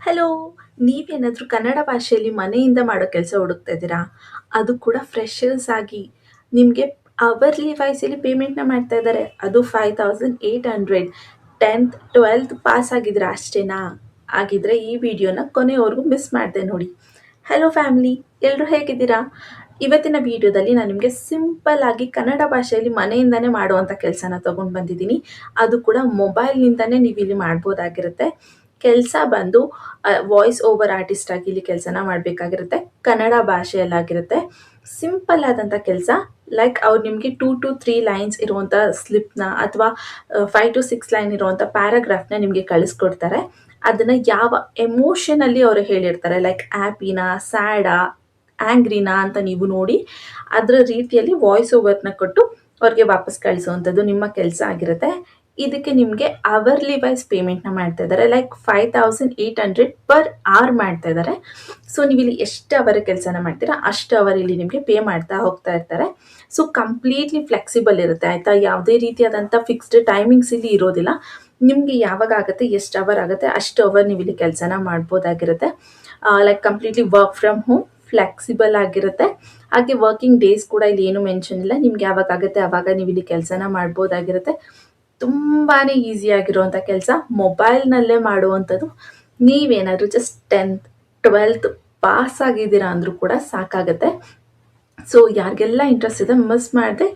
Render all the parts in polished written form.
Hello! ನೀವೇನಾದರೂ ಕನ್ನಡ ಭಾಷೆಯಲ್ಲಿ ಮನೆಯಿಂದ ಮಾಡೋ ಕೆಲಸ ಹುಡುಕ್ತಾ ಇದ್ದೀರಾ? ಅದು ಕೂಡ ಫ್ರೆಷರ್ಸ್ ಆಗಿ. ನಿಮಗೆ ಅವರ್ಲಿ ವೈಸಲ್ಲಿ ಪೇಮೆಂಟ್‌ನ ಮಾಡ್ತಾ ಇದ್ದಾರೆ. ಅದು 5800. 10th, 12th ಪಾಸ್ ಆಗಿದ್ದೀರಾ ಅಷ್ಟೇನಾ? ಹಾಗಿದ್ರೆ ಈ ವಿಡಿಯೋನ ಕೊನೆಯವರೆಗೂ ಮಿಸ್ ಮಾಡದೆ ನೋಡಿ. Hello family! ಎಲ್ಲರೂ ಹೇಗಿದ್ದೀರಾ? ಇವತ್ತಿನ ವಿಡಿಯೋದಲ್ಲಿ ನಾನು ನಿಮಗೆ ಸಿಂಪಲ್ ಆಗಿ ಕನ್ನಡ ಭಾಷೆಯಲ್ಲಿ ಮನೆಯಿಂದನೇ ಮಾಡುವಂಥ ಕೆಲಸನ ತಗೊಂಡು ಬಂದಿದ್ದೀನಿ. ಅದು ಕೂಡ ಮೊಬೈಲ್‌ನಿಂದನೇ ನೀವಿಲ್ಲಿ ಮಾಡ್ಬೋದಾಗಿರುತ್ತೆ. ಕೆಲಸ ಬಂದು ವಾಯ್ಸ್ ಓವರ್ ಆರ್ಟಿಸ್ಟ್ ಆಗಿ ಇಲ್ಲಿ ಕೆಲಸನ ಮಾಡಬೇಕಾಗಿರುತ್ತೆ. ಕನ್ನಡ ಭಾಷೆಯಲ್ಲಾಗಿರುತ್ತೆ. ಸಿಂಪಲ್ ಆದಂಥ ಕೆಲಸ. ಲೈಕ್ ಅವ್ರು ನಿಮಗೆ 2-3 ಲೈನ್ಸ್ ಇರುವಂಥ ಸ್ಲಿಪ್‌ನ ಅಥವಾ 5-6 ಲೈನ್ ಇರುವಂಥ ಪ್ಯಾರಾಗ್ರಾಫ್‌ನ ನಿಮಗೆ ಕಳಿಸ್ಕೊಡ್ತಾರೆ. ಅದನ್ನು ಯಾವ ಎಮೋಷನಲ್ಲಿ ಅವರು ಹೇಳಿರ್ತಾರೆ, ಲೈಕ್ ಹ್ಯಾಪಿನಾ, ಸ್ಯಾಡಾ, ಆ್ಯಂಗ್ರಿನಾ ಅಂತ ನೀವು ನೋಡಿ ಅದರ ರೀತಿಯಲ್ಲಿ ವಾಯ್ಸ್ ಓವರ್‌ನ ಕೊಟ್ಟು ಅವ್ರಿಗೆ ವಾಪಸ್ ಕಳಿಸುವಂಥದ್ದು ನಿಮ್ಮ ಕೆಲಸ ಆಗಿರುತ್ತೆ. ಇದಕ್ಕೆ ನಿಮಗೆ ಅವರ್ಲಿ ವೈಸ್ ಪೇಮೆಂಟ್‌ನ ಮಾಡ್ತಾ ಇದ್ದಾರೆ. ಲೈಕ್ 5800 ಪರ್ ಅವರ್ ಮಾಡ್ತಾ ಇದ್ದಾರೆ. ಸೊ ನೀವಿಲ್ಲಿ ಎಷ್ಟು ಅವರ್ ಕೆಲಸನ ಮಾಡ್ತೀರಾ ಅಷ್ಟು ಅವರ್ ಇಲ್ಲಿ ನಿಮಗೆ ಪೇ ಮಾಡ್ತಾ ಹೋಗ್ತಾ ಇರ್ತಾರೆ. ಸೊ ಕಂಪ್ಲೀಟ್ಲಿ ಫ್ಲೆಕ್ಸಿಬಲ್ ಇರುತ್ತೆ ಆಯಿತಾ. ಯಾವುದೇ ರೀತಿಯಾದಂಥ ಫಿಕ್ಸ್ಡ್ ಟೈಮಿಂಗ್ಸ್ ಇಲ್ಲಿ ಇರೋದಿಲ್ಲ. ನಿಮಗೆ ಯಾವಾಗ ಆಗುತ್ತೆ, ಎಷ್ಟು ಅವರ್ ಆಗುತ್ತೆ ಅಷ್ಟು ಅವರ್ ನೀವು ಇಲ್ಲಿ ಕೆಲಸನ ಮಾಡ್ಬೋದಾಗಿರುತ್ತೆ. Like completely work from home, flexible ಆಗಿರುತ್ತೆ. ಹಾಗೆ ವರ್ಕಿಂಗ್ ಡೇಸ್ ಕೂಡ ಇಲ್ಲಿ ಏನು ಮೆನ್ಷನ್ ಇಲ್ಲ. ನಿಮ್ಗೆ ಯಾವಾಗ ಆಗುತ್ತೆ ಆವಾಗ ನೀವು ಇಲ್ಲಿ ಕೆಲಸನ ಮಾಡ್ಬೋದಾಗಿರುತ್ತೆ. ತುಂಬಾ ಈಸಿಯಾಗಿರುವಂಥ ಕೆಲಸ, ಮೊಬೈಲ್ನಲ್ಲೇ ಮಾಡುವಂಥದ್ದು. ನೀವೇನಾದರೂ ಜಸ್ಟ್ 10th 12th ಪಾಸ್ ಆಗಿದ್ದೀರಾ ಅಂದರೂ ಕೂಡ ಸಾಕಾಗುತ್ತೆ. ಸೊ ಯಾರಿಗೆಲ್ಲ ಇಂಟ್ರೆಸ್ಟ್ ಇದೆ ಮಿಸ್ ಮಾಡದೆ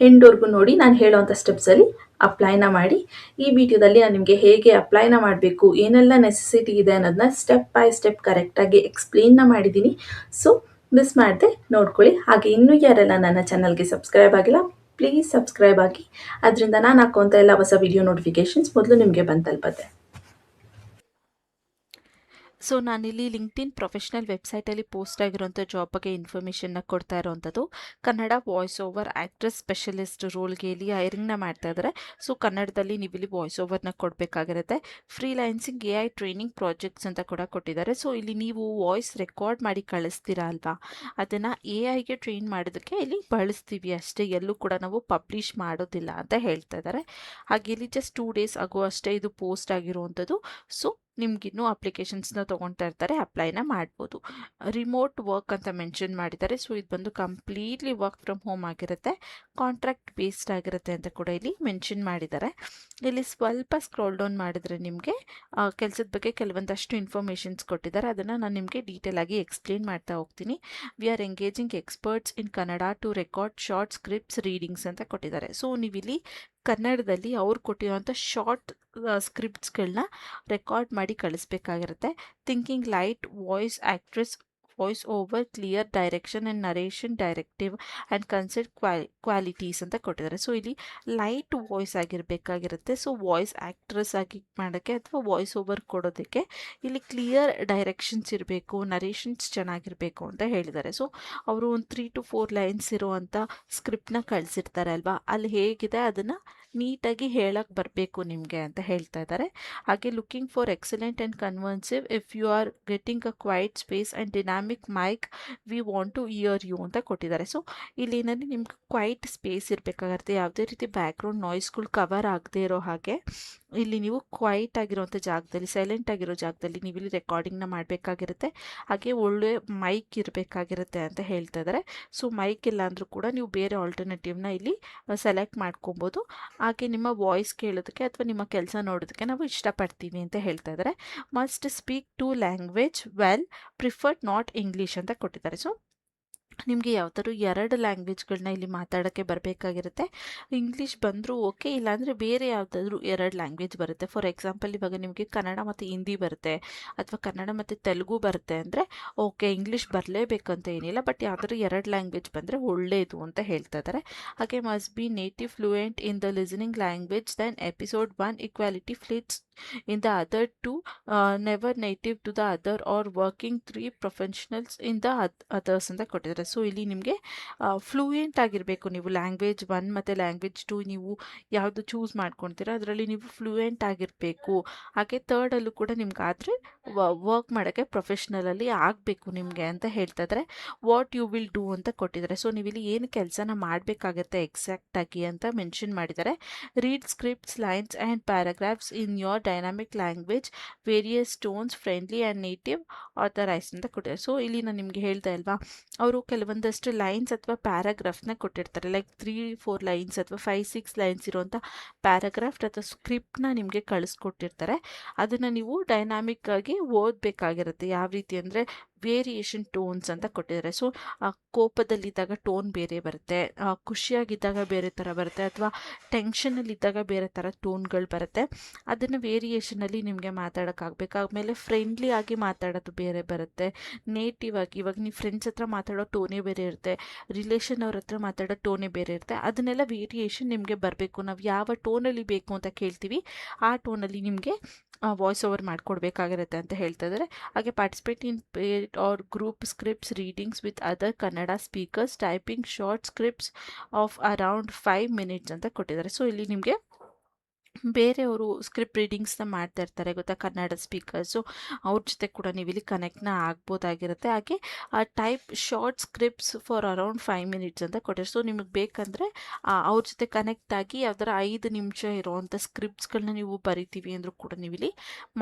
ಎಂಡ್ವರೆಗೂ ನೋಡಿ. ನಾನು ಹೇಳೋವಂಥ ಸ್ಟೆಪ್ಸಲ್ಲಿ ಅಪ್ಲೈನ ಮಾಡಿ. ಈ ವಿಡಿಯೋದಲ್ಲಿ ನಾನು ನಿಮಗೆ ಹೇಗೆ ಅಪ್ಲೈನ ಮಾಡಬೇಕು, ಏನೆಲ್ಲ ನೆಸೆಸಿಟಿ ಇದೆ ಅನ್ನೋದನ್ನ ಸ್ಟೆಪ್ ಬೈ ಸ್ಟೆಪ್ ಕರೆಕ್ಟಾಗಿ ಎಕ್ಸ್ಪ್ಲೇನ್ನ ಮಾಡಿದ್ದೀನಿ. ಸೊ ಮಿಸ್ ಮಾಡದೆ ನೋಡ್ಕೊಳ್ಳಿ. ಹಾಗೆ ಇನ್ನೂ ಯಾರೆಲ್ಲ ನನ್ನ ಚಾನಲ್ಗೆ ಸಬ್ಸ್ಕ್ರೈಬ್ ಆಗಿಲ್ಲ ಪ್ಲೀಸ್ ಸಬ್ಸ್ಕ್ರೈಬ್ ಆಗಿ. ಅದರಿಂದ ನಾನು ಹಾಕುವಂಥ ಎಲ್ಲ ಹೊಸ ವಿಡಿಯೋ ನೋಟಿಫಿಕೇಷನ್ಸ್ ಮೊದಲು ನಿಮಗೆ ಬಂದು ತಲುಪುತ್ತೆ. ಸೊ ನಾನಿಲ್ಲಿ ಲಿಂಕ್ಡ್ಇನ್ ಪ್ರೊಫೆಷ್ನಲ್ ವೆಬ್ಸೈಟಲ್ಲಿ ಪೋಸ್ಟ್ ಆಗಿರೋಂಥ ಜಾಬ್ ಬಗ್ಗೆ ಇನ್ಫಾರ್ಮೇಷನ್ನ ಕೊಡ್ತಾ ಇರೋವಂಥದ್ದು. Kannada voice over actress specialist ರೋಲ್ಗೆ ಇಲ್ಲಿ ಹೈರಿಂಗ್ನ ಮಾಡ್ತಾ ಇದ್ದಾರೆ. ಸೊ ಕನ್ನಡದಲ್ಲಿ ನೀವು ಇಲ್ಲಿ ವಾಯ್ಸ್ ಓವರ್ನ ಕೊಡಬೇಕಾಗಿರುತ್ತೆ. ಫ್ರೀಲ್ಯಾನ್ಸಿಂಗ್ AI ಟ್ರೈನಿಂಗ್ ಪ್ರಾಜೆಕ್ಟ್ಸ್ ಅಂತ ಕೂಡ ಕೊಟ್ಟಿದ್ದಾರೆ. ಸೊ ಇಲ್ಲಿ ನೀವು ವಾಯ್ಸ್ ರೆಕಾರ್ಡ್ ಮಾಡಿ ಕಳಿಸ್ತೀರಾ ಅಲ್ವಾ, ಅದನ್ನು AIಗೆ ಟ್ರೈನ್ ಮಾಡೋದಕ್ಕೆ ಇಲ್ಲಿ ಬಳಸ್ತೀವಿ ಅಷ್ಟೇ. ಎಲ್ಲೂ ಕೂಡ ನಾವು ಪಬ್ಲಿಷ್ ಮಾಡೋದಿಲ್ಲ ಅಂತ ಹೇಳ್ತಾ ಇದ್ದಾರೆ. ಹಾಗೆ ಇಲ್ಲಿ ಜಸ್ಟ್ 2 ಡೇಸ್ ಆಗೋ ಅಷ್ಟೇ ಇದು ಪೋಸ್ಟ್ ಆಗಿರುವಂಥದ್ದು. ಸೊ ನಿಮ್ಗಿನ್ನೂ ಅಪ್ಲಿಕೇಶನ್ಸ್ನ ತೊಗೊಳ್ತಾ ಇರ್ತಾರೆ, ಅಪ್ಲೈನ ಮಾಡ್ಬೋದು. ರಿಮೋಟ್ ವರ್ಕ್ ಅಂತ ಮೆನ್ಷನ್ ಮಾಡಿದ್ದಾರೆ. ಸೊ ಇದು ಬಂದು ಕಂಪ್ಲೀಟ್ಲಿ ವರ್ಕ್ ಫ್ರಮ್ ಹೋಮ್ ಆಗಿರುತ್ತೆ, ಕಾಂಟ್ರಾಕ್ಟ್ ಬೇಸ್ಡ್ ಆಗಿರುತ್ತೆ ಅಂತ ಕೂಡ ಇಲ್ಲಿ ಮೆನ್ಷನ್ ಮಾಡಿದ್ದಾರೆ. ಇಲ್ಲಿ ಸ್ವಲ್ಪ ಸ್ಕ್ರೋಲ್ ಡೌನ್ ಮಾಡಿದರೆ ನಿಮಗೆ ಕೆಲಸದ ಬಗ್ಗೆ ಕೆಲವೊಂದಷ್ಟು ಇನ್ಫಾರ್ಮೇಷನ್ಸ್ ಕೊಟ್ಟಿದ್ದಾರೆ. ಅದನ್ನು ನಾನು ನಿಮಗೆ ಡೀಟೇಲ್ ಆಗಿ ಎಕ್ಸ್ಪ್ಲೇನ್ ಮಾಡ್ತಾ ಹೋಗ್ತೀನಿ. We are engaging experts in Kannada to record short scripts readings ಅಂತ ಕೊಟ್ಟಿದ್ದಾರೆ. ಸೊ ನೀವಿಲ್ಲಿ ಕನ್ನಡದಲ್ಲಿ ಅವ್ರು ಕೊಟ್ಟಿರುವಂಥ ಶಾರ್ಟ್ ಸ್ಕ್ರಿಪ್ಟ್ಸ್ಗಳನ್ನ ರೆಕಾರ್ಡ್ ಮಾಡಿ ಕಳಿಸ್ಬೇಕಾಗಿರುತ್ತೆ. Thinking light voice actress voice over clear direction and narration directive and concept qualities ಅಂತ ಕೊಟ್ಟಿದ್ದಾರೆ. ಸೊ ಇಲ್ಲಿ ಲೈಟ್ ವಾಯ್ಸ್ ಆಗಿರಬೇಕಾಗಿರುತ್ತೆ. ಸೊ ವಾಯ್ಸ್ ಆ್ಯಕ್ಟ್ರೆಸ್ ಆಗಿ ಮಾಡೋಕ್ಕೆ ಅಥವಾ ವಾಯ್ಸ್ ಓವರ್ ಕೊಡೋದಕ್ಕೆ ಇಲ್ಲಿ ಕ್ಲಿಯರ್ ಡೈರೆಕ್ಷನ್ಸ್ ಇರಬೇಕು, ನರೇಷನ್ಸ್ ಚೆನ್ನಾಗಿರಬೇಕು ಅಂತ ಹೇಳಿದ್ದಾರೆ. ಸೊ ಅವರು ಒಂದು 3-4 ಲೈನ್ಸ್ ಇರುವಂಥ ಸ್ಕ್ರಿಪ್ಟ್ನ ಕಳಿಸಿರ್ತಾರೆ ಅಲ್ವಾ, ಅಲ್ಲಿ ಹೇಗಿದೆ ಅದನ್ನು ನೀಟಾಗಿ ಹೇಳಕ್ಕೆ ಬರಬೇಕು ನಿಮಗೆ ಅಂತ ಹೇಳ್ತಾ ಇದ್ದಾರೆ. ಹಾಗೆ looking for excellent and conversive if you are getting a quiet space and dynamic mic we want to hear you ಅಂತ ಕೊಟ್ಟಿದ್ದಾರೆ. ಸೊ ಇಲ್ಲಿ ಏನಂದರೆ ನಿಮ್ಗೆ ಕ್ವೈಟ್ ಸ್ಪೇಸ್ ಇರಬೇಕಾಗತ್ತೆ, ಯಾವುದೇ ರೀತಿ ಬ್ಯಾಕ್ಗ್ರೌಂಡ್ ನಾಯ್ಸ್ಗಳು ಕವರ್ ಆಗದೆ ಇರೋ ಹಾಗೆ ಇಲ್ಲಿ ನೀವು ಕ್ವೈಟ್ ಆಗಿರೋಂಥ ಜಾಗದಲ್ಲಿ, ಸೈಲೆಂಟ್ ಆಗಿರೋ ಜಾಗದಲ್ಲಿ ನೀವು ಇಲ್ಲಿ ರೆಕಾರ್ಡಿಂಗ್ನ ಮಾಡಬೇಕಾಗಿರುತ್ತೆ. ಹಾಗೆ ಒಳ್ಳೆ ಮೈಕ್ ಇರಬೇಕಾಗಿರುತ್ತೆ ಅಂತ ಹೇಳ್ತಾ ಇದ್ದಾರೆ. ಸೊ ಮೈಕ್ ಇಲ್ಲ ಅಂದರೂ ಕೂಡ ನೀವು ಬೇರೆ ಆಲ್ಟರ್ನೇಟಿವ್ನ ಇಲ್ಲಿ ಸೆಲೆಕ್ಟ್ ಮಾಡ್ಕೊಬೋದು. ಹಾಗೆ ನಿಮ್ಮ ವಾಯ್ಸ್ ಕೇಳೋದಕ್ಕೆ ಅಥವಾ ನಿಮ್ಮ ಕೆಲಸ ನೋಡೋದಕ್ಕೆ ನಾವು ಇಷ್ಟಪಡ್ತೀವಿ ಅಂತ ಹೇಳ್ತಾ ಇದ್ದಾರೆ. Must speak 2 language well, preferred not English ಅಂತ ಕೊಟ್ಟಿದ್ದಾರೆ. ಸೊ ನಿಮಗೆ ಯಾವ್ದಾದ್ರು 2 ಲ್ಯಾಂಗ್ವೇಜ್ಗಳನ್ನ ಇಲ್ಲಿ ಮಾತಾಡೋಕ್ಕೆ ಬರಬೇಕಾಗಿರುತ್ತೆ. ಇಂಗ್ಲೀಷ್ ಬಂದರೂ ಓಕೆ, ಇಲ್ಲಾಂದರೆ ಬೇರೆ ಯಾವುದಾದ್ರೂ 2 ಲ್ಯಾಂಗ್ವೇಜ್ ಬರುತ್ತೆ. ಫಾರ್ ಎಕ್ಸಾಂಪಲ್ ಇವಾಗ ನಿಮಗೆ ಕನ್ನಡ ಮತ್ತು ಹಿಂದಿ ಬರುತ್ತೆ ಅಥವಾ ಕನ್ನಡ ಮತ್ತು ತೆಲುಗು ಬರುತ್ತೆ ಅಂದರೆ ಓಕೆ, ಇಂಗ್ಲೀಷ್ ಬರಲೇಬೇಕಂತ ಏನಿಲ್ಲ, ಬಟ್ ಯಾವುದಾದ್ರು 2 ಲ್ಯಾಂಗ್ವೇಜ್ ಬಂದರೆ ಒಳ್ಳೆಯದು ಅಂತ ಹೇಳ್ತಾ ಇದ್ದಾರೆ. ಹಾಗೆ must be native fluent in the listening language then episode 1 equality flits in the other 2, never native to the other are working 3 professionals in the others ಅಂತ ಕೊಟ್ಟಿದ್ದಾರೆ. ಸೊ ಇಲ್ಲಿ ನಿಮಗೆ ಫ್ಲೂಯೆಂಟ್ ಆಗಿರಬೇಕು. ನೀವು ಲ್ಯಾಂಗ್ವೇಜ್ 1 ಮತ್ತು ಲ್ಯಾಂಗ್ವೇಜ್ 2 ನೀವು ಯಾವುದು ಚೂಸ್ ಮಾಡ್ಕೊತೀರಾ ಅದರಲ್ಲಿ ನೀವು ಫ್ಲೂಯೆಂಟ್ ಆಗಿರಬೇಕು. ಹಾಗೆ ಥರ್ಡಲ್ಲೂ ಕೂಡ ನಿಮ್ಗೆ ಆದರೆ ವರ್ಕ್ ಮಾಡೋಕ್ಕೆ ಪ್ರೊಫೆಷ್ನಲಲ್ಲಿ ಆಗಬೇಕು ನಿಮಗೆ ಅಂತ ಹೇಳ್ತಾ ಇದ್ದಾರೆ. ವಾಟ್ ಯು ವಿಲ್ ಡೂ ಅಂತ ಕೊಟ್ಟಿದ್ದಾರೆ. ಸೊ ನೀವು ಇಲ್ಲಿ ಏನು ಕೆಲಸನ ಮಾಡಬೇಕಾಗತ್ತೆ ಎಕ್ಸಾಕ್ಟಾಗಿ ಅಂತ ಮೆನ್ಷನ್ ಮಾಡಿದ್ದಾರೆ. Read scripts, lines and paragraphs in your dynamic language, various tones, friendly and native authorise ಅಂತ ಕೊಟ್ಟಿದ್ದಾರೆ. ಸೊ ಇಲ್ಲಿ ನಾನು ನಿಮಗೆ ಹೇಳ್ದೆ ಅಲ್ವಾ, ಅವರು ಕೆಲವೊಂದಷ್ಟು ಲೈನ್ಸ್ ಅಥವಾ ಪ್ಯಾರಾಗ್ರಾಫ್ನ ಕೊಟ್ಟಿರ್ತಾರೆ. ಲೈಕ್ 3-4 ಲೈನ್ಸ್ ಅಥವಾ 5-6 ಲೈನ್ಸ್ ಇರುವಂಥ ಪ್ಯಾರಾಗ್ರಾಫ್ ಅಥವಾ ಸ್ಕ್ರಿಪ್ಟ್ನ ನಿಮಗೆ ಕಳಿಸ್ಕೊಟ್ಟಿರ್ತಾರೆ. ಅದನ್ನು ನೀವು ಡೈನಾಮಿಕ್ ಆಗಿ ಓದಬೇಕಾಗಿರುತ್ತೆ. ಯಾವ ರೀತಿ ಅಂದರೆ ವೇರಿಯೇಷನ್ ಟೋನ್ಸ್ ಅಂತ ಕೊಟ್ಟಿದ್ದಾರೆ. ಸೊ ಕೋಪದಲ್ಲಿದ್ದಾಗ ಟೋನ್ ಬೇರೆ ಬರುತ್ತೆ, ಖುಷಿಯಾಗಿದ್ದಾಗ ಬೇರೆ ಥರ ಬರುತ್ತೆ, ಅಥವಾ ಟೆನ್ಷನಲ್ಲಿದ್ದಾಗ ಬೇರೆ ಥರ ಟೋನ್ಗಳು ಬರುತ್ತೆ. ಅದನ್ನು ವೇರಿಯೇಷನಲ್ಲಿ ನಿಮಗೆ ಮಾತಾಡೋಕ್ಕಾಗಬೇಕು. ಆಮೇಲೆ ಫ್ರೆಂಡ್ಲಿ ಆಗಿ ಮಾತಾಡೋದು ಬೇರೆ ಬರುತ್ತೆ, ನೇಟಿವ್ ಆಗಿ. ಇವಾಗ ನೀವು ಫ್ರೆಂಡ್ಸ್ ಹತ್ರ ಮಾತಾಡೋ ಟೋನೇ ಬೇರೆ ಇರುತ್ತೆ, ರಿಲೇಷನ್ ಅವ್ರ ಹತ್ರ ಮಾತಾಡೋ ಟೋನೇ ಬೇರೆ ಇರುತ್ತೆ. ಅದನ್ನೆಲ್ಲ ವೇರಿಯೇಷನ್ ನಿಮಗೆ ಬರಬೇಕು. ನಾವು ಯಾವ ಟೋನಲ್ಲಿ ಬೇಕು ಅಂತ ಕೇಳ್ತೀವಿ ಆ ಟೋನಲ್ಲಿ ನಿಮಗೆ ವಾಯ್ಸ್ ಓವರ್ ಮಾಡಿಕೊಡ್ಬೇಕಾಗಿರುತ್ತೆ ಅಂತ ಹೇಳ್ತಾ ಇದ್ದಾರೆ. ಹಾಗೆ participate in paid or group scripts readings with other Kannada speakers, typing short scripts of around 5 minutes ಅಂತ ಕೊಟ್ಟಿದ್ದಾರೆ. ಸೊ ಇಲ್ಲಿ ನಿಮಗೆ ಬೇರೆಯವರು ಸ್ಕ್ರಿಪ್ಟ್ ರೀಡಿಂಗ್ಸ್ನ ಮಾಡ್ತಾ ಇರ್ತಾರೆ ಗೊತ್ತಾ, ಕನ್ನಡ ಸ್ಪೀಕರ್ಸು, ಅವ್ರ ಜೊತೆ ಕೂಡ ನೀವು ಇಲ್ಲಿ ಕನೆಕ್ಟ್ನ ಆಗ್ಬೋದಾಗಿರುತ್ತೆ. ಹಾಗೆ type short scripts for around 5 minutes ಅಂತ ಕೊಟ್ಟಿದ್ದಾರೆ. ಸೊ ನಿಮಗೆ ಬೇಕಂದರೆ ಅವ್ರ ಜೊತೆ ಕನೆಕ್ಟ್ ಆಗಿ ಯಾವ್ದಾರ 5 ನಿಮಿಷ ಇರೋವಂಥ ಸ್ಕ್ರಿಪ್ಟ್ಸ್ಗಳನ್ನ ನೀವು ಬರಿತೀವಿ ಅಂದರೂ ಕೂಡ ನೀವು ಇಲ್ಲಿ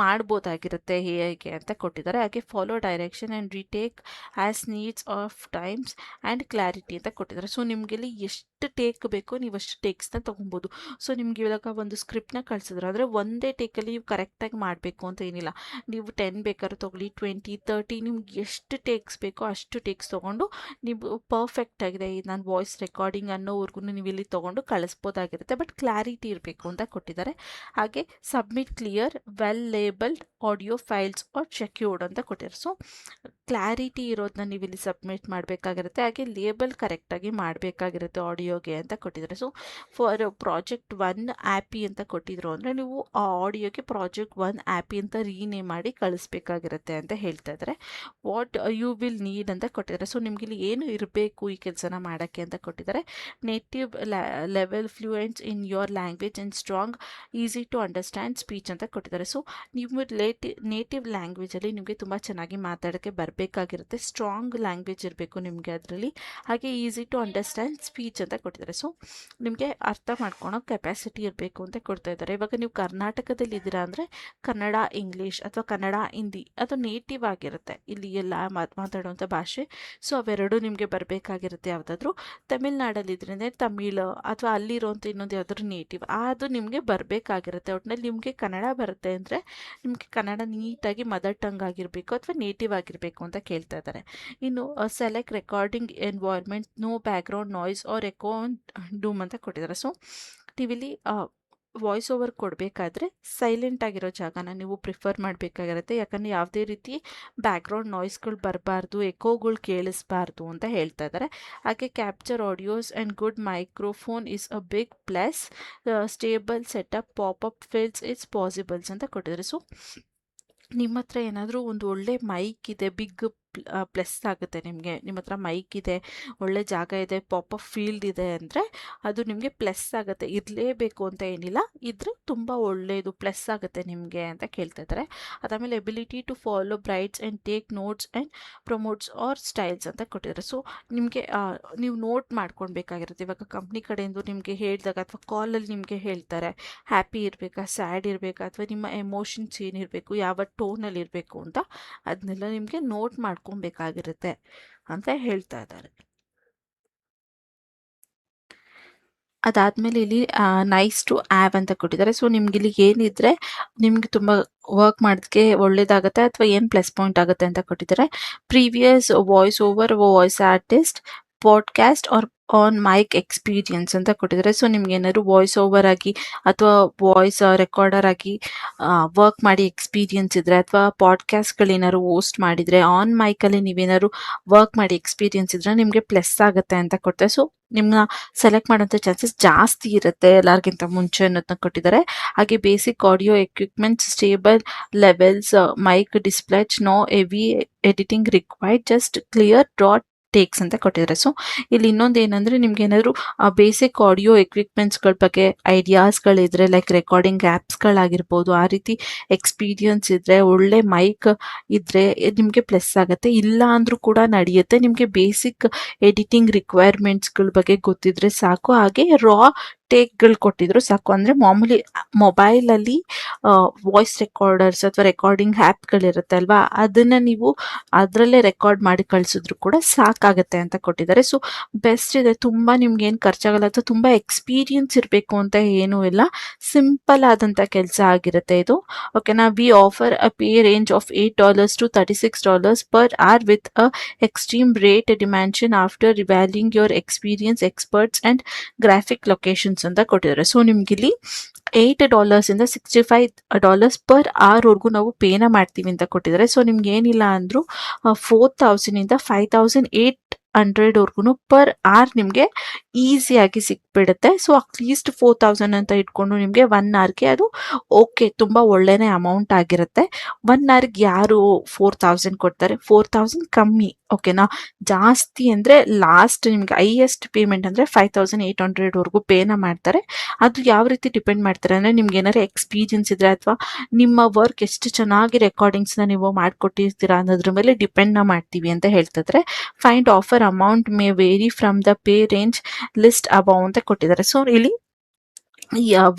ಮಾಡ್ಬೋದಾಗಿರುತ್ತೆ ಹೇಗೆ ಅಂತ ಕೊಟ್ಟಿದ್ದಾರೆ. ಹಾಗೆ follow direction and retake as needs of times and clarity ಅಂತ ಕೊಟ್ಟಿದ್ದಾರೆ. ಸೊ ನಿಮಗೆ ಇಲ್ಲಿ ಎಷ್ಟು ಟೇಕ್ ಬೇಕೋ ನೀವು ಅಷ್ಟು ಟೇಕ್ಸ್ನ ತೊಗೊಬೋದು. ಸೊ ನಿಮ್ಗೆ ಇವಾಗ ಒಂದು ಸ್ಕ್ರಿಪ್ಟ್ನ ಕಳಿಸಿದ್ರು ಅಂದರೆ ಒಂದೇ ಟೇಕಲ್ಲಿ ನೀವು ಕರೆಕ್ಟಾಗಿ ಮಾಡಬೇಕು ಅಂತ ಏನಿಲ್ಲ. ನೀವು 10 ಬೇಕಾದ್ರೂ ತೊಗೊಳ್ಳಿ, 20, 30, ನಿಮ್ಗೆ ಎಷ್ಟು ಟೇಕ್ಸ್ ಬೇಕೋ ಅಷ್ಟು ಟೇಕ್ಸ್ ತೊಗೊಂಡು ನೀವು ಪರ್ಫೆಕ್ಟ್ ಆಗಿದೆ ನಾನು ವಾಯ್ಸ್ ರೆಕಾರ್ಡಿಂಗ್ ಅನ್ನೋವರೆಗೂ ನೀವು ಇಲ್ಲಿ ತೊಗೊಂಡು ಕಳಿಸ್ಬೋದಾಗಿರುತ್ತೆ. ಬಟ್ ಕ್ಲಾರಿಟಿ ಇರಬೇಕು ಅಂತ ಕೊಟ್ಟಿದ್ದಾರೆ. ಹಾಗೆ submit clear well labelled audio files are secured ಅಂತ ಕೊಟ್ಟಿದ್ದಾರೆ. ಸೊ ಕ್ಲಾರಿಟಿ ಇರೋದನ್ನ ನೀವು ಇಲ್ಲಿ ಸಬ್ಮಿಟ್ ಮಾಡಬೇಕಾಗಿರುತ್ತೆ. ಹಾಗೆ ಲೇಬಲ್ ಕರೆಕ್ಟಾಗಿ ಮಾಡಬೇಕಾಗಿರುತ್ತೆ ಆಡಿಯೋಗೆ ಅಂತ ಕೊಟ್ಟಿದ್ದಾರೆ. ಸೊ ಫಾರ್ ಪ್ರಾಜೆಕ್ಟ್ 1 ಆ್ಯಪಿ ಅಂತ ಕೊಟ್ಟಿದ್ರು ಅಂದರೆ ನೀವು ಆ ಆಡಿಯೋಗೆ ಪ್ರಾಜೆಕ್ಟ್ 1 ಆ್ಯಪಿ ಅಂತ ರೀನೇಮ್ ಮಾಡಿ ಕಳಿಸ್ಬೇಕಾಗಿರುತ್ತೆ ಅಂತ ಹೇಳ್ತಾ ಇದ್ದಾರೆ. ವಾಟ್ ಯು ವಿಲ್ ನೀಡ್ ಅಂತ ಕೊಟ್ಟಿದ್ದಾರೆ. ಸೊ ನಿಮ್ಗೆ ಇಲ್ಲಿ ಏನು ಇರಬೇಕು ಈ ಕೆಲಸನ ಮಾಡೋಕ್ಕೆ ಅಂತ ಕೊಟ್ಟಿದ್ದಾರೆ. Native level fluents in your language and strong easy to understand speech ಅಂತ ಕೊಟ್ಟಿದ್ದಾರೆ. ಸೊ ನೀವು ನೇಟಿವ್ ಲ್ಯಾಂಗ್ವೇಜಲ್ಲಿ ನಿಮಗೆ ತುಂಬ ಚೆನ್ನಾಗಿ ಮಾತಾಡೋಕ್ಕೆ ಬರಬೇಕಾಗಿರುತ್ತೆ. ಸ್ಟ್ರಾಂಗ್ ಲ್ಯಾಂಗ್ವೇಜ್ ಇರಬೇಕು ನಿಮಗೆ ಅದರಲ್ಲಿ. ಹಾಗೆ ಈಸಿ ಟು ಅಂಡರ್ಸ್ಟ್ಯಾಂಡ್ ಸ್ಪೀಚ್ ಅಂತ ಕೊಟ್ಟಿದ್ದಾರೆ. ಸೊ ನಿಮಗೆ ಅರ್ಥ ಮಾಡ್ಕೊಳೋ ಕೆಪಾಸಿಟಿ ಇರಬೇಕು ಅಂತ ಕೊಡ್ತಾ ಇದ್ದಾರೆ. ಇವಾಗ ನೀವು ಕರ್ನಾಟಕದಲ್ಲಿ ಇದ್ದೀರಾ ಅಂದರೆ ಕನ್ನಡ ಇಂಗ್ಲೀಷ್ ಅಥವಾ ಕನ್ನಡ ಹಿಂದಿ ಅದು ನೇಟಿವ್ ಆಗಿರುತ್ತೆ ಇಲ್ಲಿ ಎಲ್ಲ ಮಾತಾಡುವಂಥ ಭಾಷೆ. ಸೊ ಅವೆರಡು ನಿಮಗೆ ಬರಬೇಕಾಗಿರುತ್ತೆ. ಯಾವುದಾದ್ರೂ ತಮಿಳ್ನಾಡಲ್ಲಿದ್ದರೆ ಅಂದರೆ ತಮಿಳು ಅಥವಾ ಅಲ್ಲಿರುವಂಥ ಇನ್ನೊಂದು ಯಾವುದಾದ್ರೂ ನೇಟಿವ್ ಅದು ನಿಮಗೆ ಬರಬೇಕಾಗಿರುತ್ತೆ. ಒಟ್ಟಿನಲ್ಲಿ ನಿಮಗೆ ಕನ್ನಡ ಬರುತ್ತೆ ಅಂದರೆ ನಿಮಗೆ ಕನ್ನಡ ನೀಟಾಗಿ ಮದರ್ ಟಂಗ್ ಆಗಿರಬೇಕು ಅಥವಾ ನೇಟಿವ್ ಆಗಿರಬೇಕು ಅಂತ ಕೇಳ್ತಾ ಇದ್ದಾರೆ. ಇನ್ನು select recording environment, no background noise or echo doom ಅಂತ ಕೊಟ್ಟಿದ್ದಾರೆ. ಸೊ ನೀವಿಲ್ಲಿ ವಾಯ್ಸ್ ಓವರ್ ಕೊಡಬೇಕಾದ್ರೆ ಸೈಲೆಂಟ್ ಆಗಿರೋ ಜಾಗನ ನೀವು ಪ್ರಿಫರ್ ಮಾಡಬೇಕಾಗಿರುತ್ತೆ. ಯಾಕಂದರೆ ಯಾವುದೇ ರೀತಿ ಬ್ಯಾಕ್ಗ್ರೌಂಡ್ ನಾಯ್ಸ್ಗಳು ಬರಬಾರ್ದು, ಎಕೋಗಳು ಕೇಳಿಸ್ಬಾರ್ದು ಅಂತ ಹೇಳ್ತಾ ಇದ್ದಾರೆ. ಹಾಗೆ capture audios and good microphone is a big plus, stable setup, popup fills it's possibles ಅಂತ ಕೊಟ್ಟಿದ್ದಾರೆ. ಸೊ ನಿಮ್ಮ ಹತ್ರ ಏನಾದರೂ ಒಂದು ಒಳ್ಳೆ ಮೈಕ್ ಇದೆ, ಬಿಗ್ ಪ್ಲಸ್ ಆಗುತ್ತೆ ನಿಮಗೆ. ನಿಮ್ಮ ಹತ್ರ ಮೈಕ್ ಇದೆ, ಒಳ್ಳೆ ಜಾಗ ಇದೆ, ಪಾಪಪ್ ಫೀಲ್ಡ್ ಇದೆ ಅಂದರೆ ಅದು ನಿಮಗೆ ಪ್ಲಸ್ ಆಗುತ್ತೆ. ಇರಲೇಬೇಕು ಅಂತ ಏನಿಲ್ಲ, ಇದ್ರೆ ತುಂಬ ಒಳ್ಳೆಯದು, ಪ್ಲಸ್ ಆಗುತ್ತೆ ನಿಮಗೆ ಅಂತ ಕೇಳ್ತಾ ಇದ್ದಾರೆ. ಅದಾದಮೇಲೆ ability to follow brights and take notes and promotes or styles ಅಂತ ಕೊಟ್ಟಿದ್ದಾರೆ. ಸೊ ನಿಮಗೆ ನೀವು ನೋಟ್ ಮಾಡ್ಕೊಳ್ಬೇಕಾಗಿರುತ್ತೆ. ಇವಾಗ ಕಂಪ್ನಿ ಕಡೆಯಿಂದ ನಿಮಗೆ ಹೇಳಿದಾಗ ಅಥವಾ ಕಾಲಲ್ಲಿ ನಿಮಗೆ ಹೇಳ್ತಾರೆ ಹ್ಯಾಪಿ ಇರಬೇಕಾ, ಸ್ಯಾಡ್ ಇರಬೇಕಾ, ಅಥವಾ ನಿಮ್ಮ ಎಮೋಷನ್ಸ್ ಏನಿರಬೇಕು, ಯಾವ ಟೋನಲ್ಲಿ ಇರಬೇಕು ಅಂತ ಅದನ್ನೆಲ್ಲ ನಿಮಗೆ ನೋಟ್ ಮಾಡ್ಕೊಬೇಕಾಗಿರುತ್ತೆ ಅಂತ ಹೇಳ್ತಾ ಇದ್ದಾರೆ. ಅದಾದಮೇಲೆ ಇಲ್ಲಿ ನೈಸ್ ಟು ಆ್ಯವ್ ಅಂತ ಕೊಟ್ಟಿದ್ದಾರೆ. ಸೊ ನಿಮ್ಗೆ ಇಲ್ಲಿ ಏನಿದ್ರೆ ನಿಮ್ಗೆ ತುಂಬ ವರ್ಕ್ ಮಾಡೋದಕ್ಕೆ ಒಳ್ಳೇದಾಗುತ್ತೆ ಅಥವಾ ಏನು ಪ್ಲಸ್ ಪಾಯಿಂಟ್ ಆಗುತ್ತೆ ಅಂತ ಕೊಟ್ಟಿದ್ದಾರೆ. Previous voice over, voice artist, podcast or on mike experience ಅಂತ ಕೊಟ್ಟಿದ್ದಾರೆ. ಸೊ ನಿಮ್ಗೆ ಏನಾದ್ರು ವಾಯ್ಸ್ ಓವರ್ ಆಗಿ ಅಥವಾ ವಾಯ್ಸ್ ರೆಕಾರ್ಡರ್ ಆಗಿ ವರ್ಕ್ ಮಾಡಿ ಎಕ್ಸ್ಪೀರಿಯನ್ಸ್ ಇದ್ದರೆ, ಅಥವಾ ಪಾಡ್ಕಾಸ್ಟ್ಗಳೇನಾದ್ರು ಹೋಸ್ಟ್ ಮಾಡಿದರೆ, ಆನ್ ಮೈಕಲ್ಲಿ ನೀವೇನಾದ್ರು ವರ್ಕ್ ಮಾಡಿ ಎಕ್ಸ್ಪೀರಿಯನ್ಸ್ ಇದ್ದರೆ ನಿಮಗೆ ಪ್ಲಸ್ ಆಗುತ್ತೆ ಅಂತ ಕೊಡ್ತಾರೆ. ಸೊ ನಿಮ್ಮನ್ನ ಸೆಲೆಕ್ಟ್ ಮಾಡೋಂಥ ಚಾನ್ಸಸ್ ಜಾಸ್ತಿ ಇರುತ್ತೆ ಎಲ್ಲರಿಗಿಂತ ಮುಂಚೆ ಅನ್ನೋದನ್ನ ಕೊಟ್ಟಿದ್ದಾರೆ. ಹಾಗೆ basic audio equipments, stable levels, mic display, no heavy editing required, just clear dot takes ಅಂತ ಕೊಟ್ಟಿದ್ದಾರೆ. ಸೊ ಇಲ್ಲಿ ಇನ್ನೊಂದು ಏನಂದ್ರೆ ನಿಮ್ಗೆ ಏನಾದ್ರು ಬೇಸಿಕ್ ಆಡಿಯೋ ಎಕ್ವಿಪ್ಮೆಂಟ್ಸ್ಗಳ ಬಗ್ಗೆ ಐಡಿಯಾಸ್ಗಳಿದ್ರೆ ಲೈಕ್ ರೆಕಾರ್ಡಿಂಗ್ ಆ್ಯಪ್ಸ್ಗಳಾಗಿರ್ಬೋದು, ಆ ರೀತಿ ಎಕ್ಸ್ಪೀರಿಯನ್ಸ್ ಇದ್ರೆ, ಒಳ್ಳೆ ಮೈಕ್ ಇದ್ರೆ ನಿಮಗೆ ಪ್ಲಸ್ ಆಗುತ್ತೆ. ಇಲ್ಲ ಅಂದ್ರೂ ಕೂಡ ನಡೆಯುತ್ತೆ. ನಿಮಗೆ ಬೇಸಿಕ್ ಎಡಿಟಿಂಗ್ ರಿಕ್ವೈರ್ಮೆಂಟ್ಸ್ಗಳ ಬಗ್ಗೆ ಗೊತ್ತಿದ್ರೆ ಸಾಕು. ಹಾಗೆ ರಾ ಟೇಕ್ಗಳು ಕೊಟ್ಟಿದ್ರು ಸಾಕು. ಅಂದ್ರೆ ಮಾಮೂಲಿ ಮೊಬೈಲಲ್ಲಿ ವಾಯ್ಸ್ ರೆಕಾರ್ಡರ್ಸ್ ಅಥವಾ ರೆಕಾರ್ಡಿಂಗ್ ಆ್ಯಪ್ಗಳಿರುತ್ತೆ ಅಲ್ವಾ, ಅದನ್ನ ನೀವು ಅದರಲ್ಲೇ ರೆಕಾರ್ಡ್ ಮಾಡಿ ಕಳಿಸಿದ್ರು ಕೂಡ ಸಾಕಾಗುತ್ತೆ ಅಂತ ಕೊಟ್ಟಿದ್ದಾರೆ. ಸೊ ಬೆಸ್ಟ್ ಇದೆ. ತುಂಬ ನಿಮ್ಗೆ ಏನು ಖರ್ಚಾಗಲ್ಲ ಅಥವಾ ತುಂಬ ಎಕ್ಸ್ಪೀರಿಯನ್ಸ್ ಇರಬೇಕು ಅಂತ ಏನೂ ಇಲ್ಲ. ಸಿಂಪಲ್ ಆದಂಥ ಕೆಲಸ ಆಗಿರುತ್ತೆ ಇದು. ಓಕೆನಾ. V offer a pay range of $8 to $36 per hour with a extreme rate dimension after evaluating your experience, experts and graphic locations ಅಂತ ಕೊಟ್ಟಿದ್ದಾರೆ. ಸೊ ನಿಮ್ಗಿಲ್ಲಿ $8 ಇಂದ $65 ಪರ್ ಅವರ್ವರೆಗೂ ನಾವು ಪೇನ ಮಾಡ್ತೀವಿ ಅಂತ ಕೊಟ್ಟಿದ್ದಾರೆ. ಸೊ ನಿಮ್ಗೆ ಏನಿಲ್ಲ ಅಂದ್ರೂ 4,000 ಇಂದ 5,800 ವರ್ಗು ಪರ್ ಅವರ್ ನಿಮಗೆ ಈಸಿಯಾಗಿ ಸಿಕ್ಬಿಡುತ್ತೆ. ಸೊ ಅಟ್ಲೀಸ್ಟ್ 4,000 ಅಂತ ಇಟ್ಕೊಂಡು ನಿಮಗೆ 1 ಅವರ್ಗೆ ಅದು ಓಕೆ, ತುಂಬ ಒಳ್ಳೆನೇ ಅಮೌಂಟ್ ಆಗಿರುತ್ತೆ. 1 ಅವರ್ಗೆ ಯಾರು 4,000 ಕೊಡ್ತಾರೆ? 4,000 ಕಮ್ಮಿ. ಓಕೆನಾ. ಜಾಸ್ತಿ ಅಂದರೆ ಲಾಸ್ಟ್ ನಿಮ್ಗೆ ಹೈಯೆಸ್ಟ್ ಪೇಮೆಂಟ್ ಅಂದರೆ 5,800 ವರ್ಗು ಪೇನ ಮಾಡ್ತಾರೆ. ಅದು ಯಾವ ರೀತಿ ಡಿಪೆಂಡ್ ಮಾಡ್ತಾರೆ ಅಂದರೆ ನಿಮ್ಗೆ ಏನಾದ್ರು ಎಕ್ಸ್ಪೀರಿಯನ್ಸ್ ಇದ್ರೆ ಅಥವಾ ನಿಮ್ಮ ವರ್ಕ್ ಎಷ್ಟು ಚೆನ್ನಾಗಿ ರೆಕಾರ್ಡಿಂಗ್ಸ್ನ ನೀವು ಮಾಡಿಕೊಟ್ಟಿರ್ತೀರಾ ಅನ್ನೋದ್ರ ಮೇಲೆ ಡಿಪೆಂಡ್ನ ಮಾಡ್ತೀವಿ ಅಂತ ಹೇಳ್ತಿದ್ರೆ. Find offer amount may vary from the pay range list above ಅಂತ ಕೊಟ್ಟಿದ್ದಾರೆ. ಸೊ ಇಲ್ಲಿ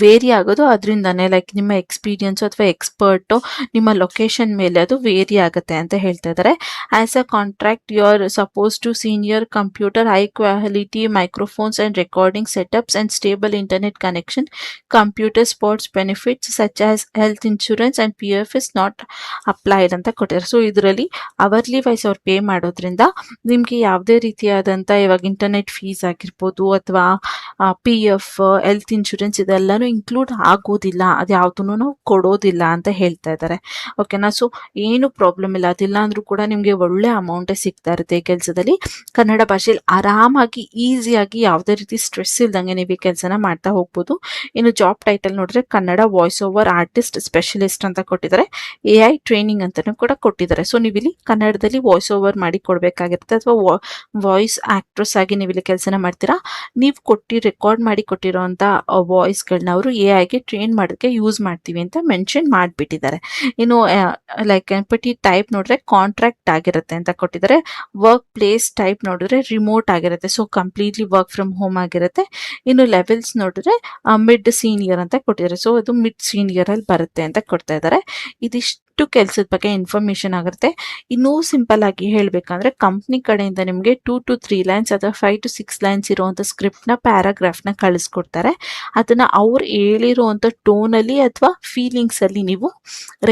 ವೇರಿ ಆಗೋದು ಅದರಿಂದಾನೆ, ಲೈಕ್ ನಿಮ್ಮ ಎಕ್ಸ್ಪೀರಿಯನ್ಸು ಅಥವಾ ಎಕ್ಸ್ಪರ್ಟು ನಿಮ್ಮ ಲೊಕೇಶನ್ ಮೇಲೆ ಅದು ವೇರಿ ಆಗುತ್ತೆ ಅಂತ ಹೇಳ್ತಾ ಇದ್ದಾರೆ. As a contract you are suppose to senior computer, high quality microphones and recording setups and stable internet connection, computer sports benefits such as health insurance and PF is not applied ಅಂತ ಕೊಟ್ಟಿದ್ದಾರೆ. So ಇದರಲ್ಲಿ hourly wise ಅವ್ರು pay ಮಾಡೋದ್ರಿಂದ ನಿಮಗೆ ಯಾವುದೇ ರೀತಿಯಾದಂಥ ಇವಾಗ internet fees ಆಗಿರ್ಬೋದು ಅಥವಾ PF, ಹೆಲ್ತ್ ಇನ್ಶೂರೆನ್ಸ್ ಇದೆಲ್ಲನೂ ಇನ್ಕ್ಲೂಡ್ ಆಗೋದಿಲ್ಲ. ಅದು ಯಾವುದನ್ನು ನಾವು ಕೊಡೋದಿಲ್ಲ ಅಂತ ಹೇಳ್ತಾ ಇದ್ದಾರೆ. ಓಕೆನಾ. ಸೊ ಏನು ಪ್ರಾಬ್ಲಮ್ ಇಲ್ಲ. ಅದಿಲ್ಲ ಅಂದ್ರೂ ಕೂಡ ನಿಮಗೆ ಒಳ್ಳೆ ಅಮೌಂಟೇ ಸಿಗ್ತಾ ಇರುತ್ತೆ ಈ ಕೆಲಸದಲ್ಲಿ. ಕನ್ನಡ ಭಾಷೆಯಲ್ಲಿ ಆರಾಮಾಗಿ ಈಸಿಯಾಗಿ ಯಾವುದೇ ರೀತಿ ಸ್ಟ್ರೆಸ್ ಇಲ್ದಂಗೆ ನೀವು ಈ ಕೆಲಸನ ಮಾಡ್ತಾ ಹೋಗ್ಬೋದು. ಇನ್ನು ಜಾಬ್ ಟೈಟಲ್ ನೋಡಿದ್ರೆ Kannada voice over artist specialist ಅಂತ ಕೊಟ್ಟಿದ್ದಾರೆ. AI ಟ್ರೈನಿಂಗ್ ಅಂತಲೂ ಕೂಡ ಕೊಟ್ಟಿದ್ದಾರೆ. ಸೊ ನೀವಿಲ್ಲಿ ಕನ್ನಡದಲ್ಲಿ ವಾಯ್ಸ್ ಓವರ್ ಮಾಡಿ ಕೊಡಬೇಕಾಗಿರುತ್ತೆ ಅಥವಾ ವಾಯ್ಸ್ ಆಕ್ಟ್ರೆಸ್ ಆಗಿ ನೀವಿಲ್ಲಿ ಕೆಲಸನ ಮಾಡ್ತೀರಾ. ನೀವು ರೆಕಾರ್ಡ್ ಮಾಡಿ ಕೊಟ್ಟಿರೋಂಥ ವಾಯ್ಸ್ಗಳನ್ನ ಅವರು AI ಟ್ರೈನ್ ಮಾಡೋಕ್ಕೆ ಯೂಸ್ ಮಾಡ್ತೀವಿ ಅಂತ ಮೆನ್ಷನ್ ಮಾಡಿಬಿಟ್ಟಿದ್ದಾರೆ. ಇನ್ನು ಲೈಕ್ ಎಂಪಟಿ ಟೈಪ್ ನೋಡಿದ್ರೆ ಕಾಂಟ್ರಾಕ್ಟ್ ಆಗಿರುತ್ತೆ ಅಂತ ಕೊಟ್ಟಿದ್ದಾರೆ. ವರ್ಕ್ ಪ್ಲೇಸ್ ಟೈಪ್ ನೋಡಿದ್ರೆ ರಿಮೋಟ್ ಆಗಿರುತ್ತೆ. So completely work from home ಆಗಿರುತ್ತೆ. ಇನ್ನು ಲೆವೆಲ್ಸ್ ನೋಡಿದ್ರೆ ಮಿಡ್ ಸೀನಿಯರ್ ಅಂತ ಕೊಟ್ಟಿದ್ದಾರೆ. ಸೊ ಅದು ಮಿಡ್ ಸೀನಿಯರ್ ಅಲ್ಲಿ ಬರುತ್ತೆ ಅಂತ ಕೊಡ್ತಾ ಇದ್ದಾರೆ. ಇದಿಷ್ಟು ಕೆಲಸದ ಬಗ್ಗೆ ಇನ್ಫಾರ್ಮೇಶನ್ ಆಗಿರುತ್ತೆ. ಇನ್ನೂ ಸಿಂಪಲ್ ಆಗಿ ಹೇಳಬೇಕಂದ್ರೆ ಕಂಪ್ನಿ ಕಡೆಯಿಂದ ನಿಮಗೆ 2 to 3 ಲೈನ್ಸ್ ಅಥವಾ 5 to 6 ಲೈನ್ಸ್ ಇರುವಂಥ ಸ್ಕ್ರಿಪ್ಟ್ನ ಪ್ಯಾರಾಗ್ರಾಫ್ನ ಕಳಿಸ್ಕೊಡ್ತಾರೆ. ಅದನ್ನು ಅವ್ರು ಹೇಳಿರುವಂಥ ಟೋನಲ್ಲಿ ಅಥವಾ ಫೀಲಿಂಗ್ಸಲ್ಲಿ ನೀವು